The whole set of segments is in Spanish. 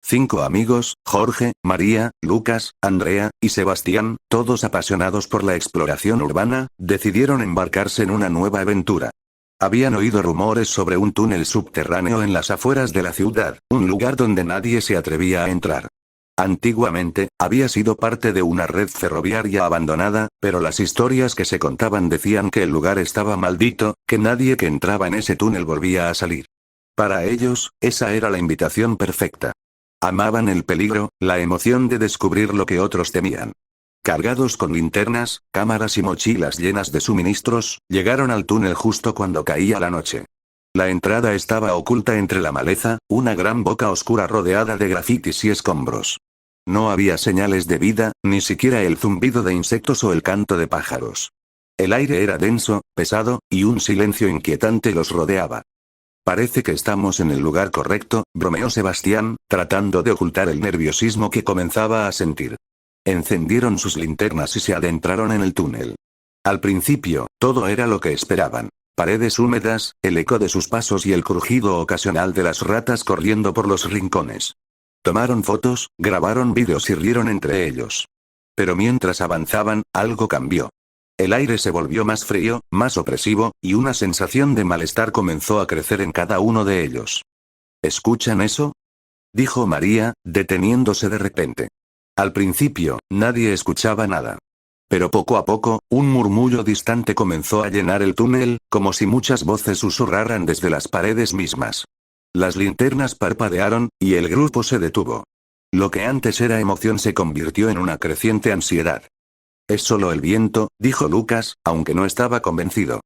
5 amigos, Jorge, María, Lucas, Andrea y Sebastián, todos apasionados por la exploración urbana, decidieron embarcarse en una nueva aventura. Habían oído rumores sobre un túnel subterráneo en las afueras de la ciudad, un lugar donde nadie se atrevía a entrar. Antiguamente, había sido parte de una red ferroviaria abandonada, pero las historias que se contaban decían que el lugar estaba maldito, que nadie que entraba en ese túnel volvía a salir. Para ellos, esa era la invitación perfecta. Amaban el peligro, la emoción de descubrir lo que otros temían. Cargados con linternas, cámaras y mochilas llenas de suministros, llegaron al túnel justo cuando caía la noche. La entrada estaba oculta entre la maleza, una gran boca oscura rodeada de grafitis y escombros. No había señales de vida, ni siquiera el zumbido de insectos o el canto de pájaros. El aire era denso, pesado, y un silencio inquietante los rodeaba. Parece que estamos en el lugar correcto, bromeó Sebastián, tratando de ocultar el nerviosismo que comenzaba a sentir. Encendieron sus linternas y se adentraron en el túnel. Al principio, todo era lo que esperaban. Paredes húmedas, el eco de sus pasos y el crujido ocasional de las ratas corriendo por los rincones. Tomaron fotos, grabaron vídeos y rieron entre ellos. Pero mientras avanzaban, algo cambió. El aire se volvió más frío, más opresivo, y una sensación de malestar comenzó a crecer en cada uno de ellos. ¿Escuchan eso?, dijo María, deteniéndose de repente. Al principio, nadie escuchaba nada. Pero poco a poco, un murmullo distante comenzó a llenar el túnel, como si muchas voces susurraran desde las paredes mismas. Las linternas parpadearon, y el grupo se detuvo. Lo que antes era emoción se convirtió en una creciente ansiedad. «Es solo el viento», dijo Lucas, aunque no estaba convencido.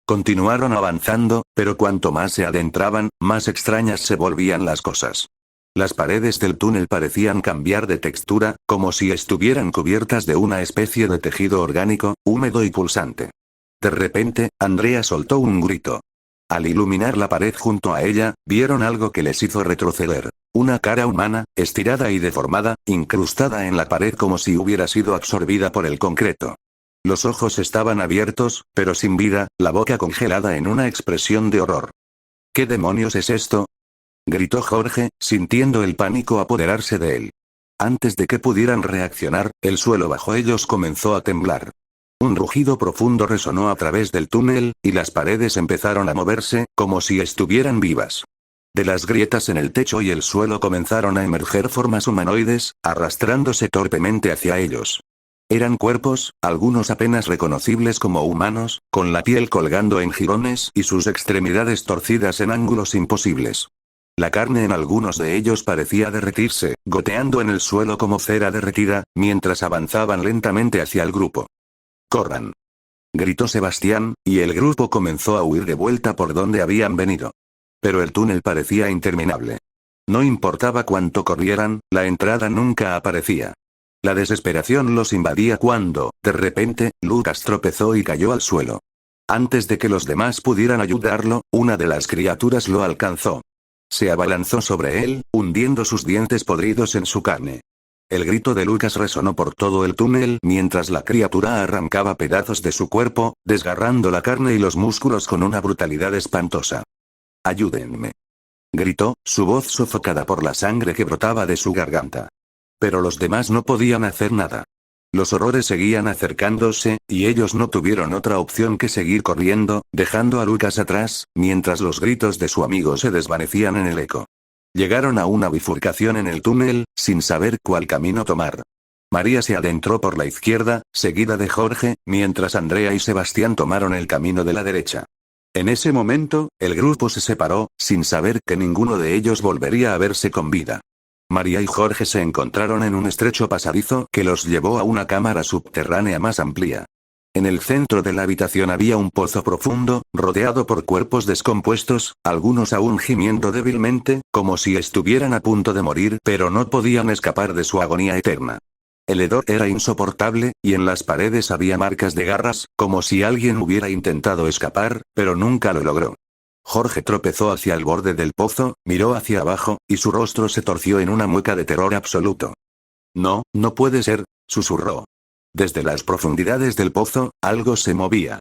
Continuaron avanzando, pero cuanto más se adentraban, más extrañas se volvían las cosas. Las paredes del túnel parecían cambiar de textura, como si estuvieran cubiertas de una especie de tejido orgánico, húmedo y pulsante. De repente, Andrea soltó un grito. Al iluminar la pared junto a ella, vieron algo que les hizo retroceder. Una cara humana, estirada y deformada, incrustada en la pared como si hubiera sido absorbida por el concreto. Los ojos estaban abiertos, pero sin vida, la boca congelada en una expresión de horror. ¿Qué demonios es esto?, gritó Jorge, sintiendo el pánico apoderarse de él. Antes de que pudieran reaccionar, el suelo bajo ellos comenzó a temblar. Un rugido profundo resonó a través del túnel, y las paredes empezaron a moverse, como si estuvieran vivas. De las grietas en el techo y el suelo comenzaron a emerger formas humanoides, arrastrándose torpemente hacia ellos. Eran cuerpos, algunos apenas reconocibles como humanos, con la piel colgando en jirones y sus extremidades torcidas en ángulos imposibles. La carne en algunos de ellos parecía derretirse, goteando en el suelo como cera derretida, mientras avanzaban lentamente hacia el grupo. «¡Corran!», gritó Sebastián, y el grupo comenzó a huir de vuelta por donde habían venido. Pero el túnel parecía interminable. No importaba cuánto corrieran, la entrada nunca aparecía. La desesperación los invadía cuando, de repente, Lucas tropezó y cayó al suelo. Antes de que los demás pudieran ayudarlo, una de las criaturas lo alcanzó. Se abalanzó sobre él, hundiendo sus dientes podridos en su carne. El grito de Lucas resonó por todo el túnel mientras la criatura arrancaba pedazos de su cuerpo, desgarrando la carne y los músculos con una brutalidad espantosa. «¡Ayúdenme!», gritó, su voz sofocada por la sangre que brotaba de su garganta. Pero los demás no podían hacer nada. Los horrores seguían acercándose, y ellos no tuvieron otra opción que seguir corriendo, dejando a Lucas atrás, mientras los gritos de su amigo se desvanecían en el eco. Llegaron a una bifurcación en el túnel, sin saber cuál camino tomar. María se adentró por la izquierda, seguida de Jorge, mientras Andrea y Sebastián tomaron el camino de la derecha. En ese momento, el grupo se separó, sin saber que ninguno de ellos volvería a verse con vida. María y Jorge se encontraron en un estrecho pasadizo que los llevó a una cámara subterránea más amplia. En el centro de la habitación había un pozo profundo, rodeado por cuerpos descompuestos, algunos aún gimiendo débilmente, como si estuvieran a punto de morir, pero no podían escapar de su agonía eterna. El hedor era insoportable, y en las paredes había marcas de garras, como si alguien hubiera intentado escapar, pero nunca lo logró. Jorge tropezó hacia el borde del pozo, miró hacia abajo, y su rostro se torció en una mueca de terror absoluto. «No, no puede ser», susurró. Desde las profundidades del pozo, algo se movía.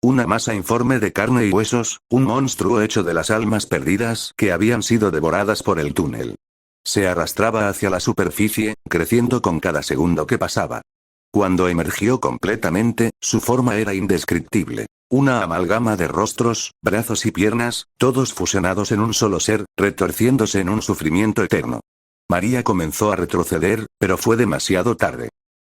Una masa informe de carne y huesos, un monstruo hecho de las almas perdidas que habían sido devoradas por el túnel. Se arrastraba hacia la superficie, creciendo con cada segundo que pasaba. Cuando emergió completamente, su forma era indescriptible. Una amalgama de rostros, brazos y piernas, todos fusionados en un solo ser, retorciéndose en un sufrimiento eterno. María comenzó a retroceder, pero fue demasiado tarde.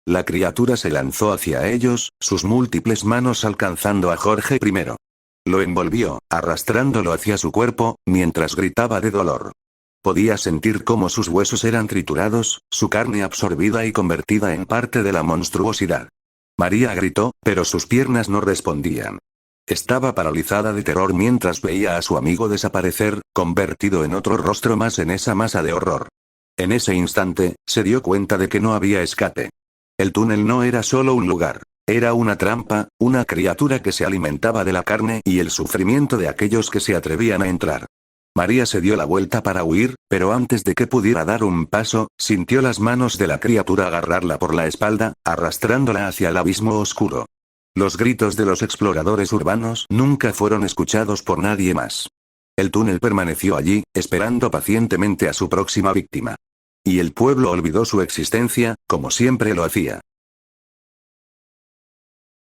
La criatura se lanzó hacia ellos, sus múltiples manos alcanzando a Jorge primero. Lo envolvió, arrastrándolo hacia su cuerpo, mientras gritaba de dolor. Podía sentir cómo sus huesos eran triturados, su carne absorbida y convertida en parte de la monstruosidad. María gritó, pero sus piernas no respondían. Estaba paralizada de terror mientras veía a su amigo desaparecer, convertido en otro rostro más en esa masa de horror. En ese instante, se dio cuenta de que no había escape. El túnel no era solo un lugar. Era una trampa, una criatura que se alimentaba de la carne y el sufrimiento de aquellos que se atrevían a entrar. María se dio la vuelta para huir, pero antes de que pudiera dar un paso, sintió las manos de la criatura agarrarla por la espalda, arrastrándola hacia el abismo oscuro. Los gritos de los exploradores urbanos nunca fueron escuchados por nadie más. El túnel permaneció allí, esperando pacientemente a su próxima víctima. Y el pueblo olvidó su existencia, como siempre lo hacía.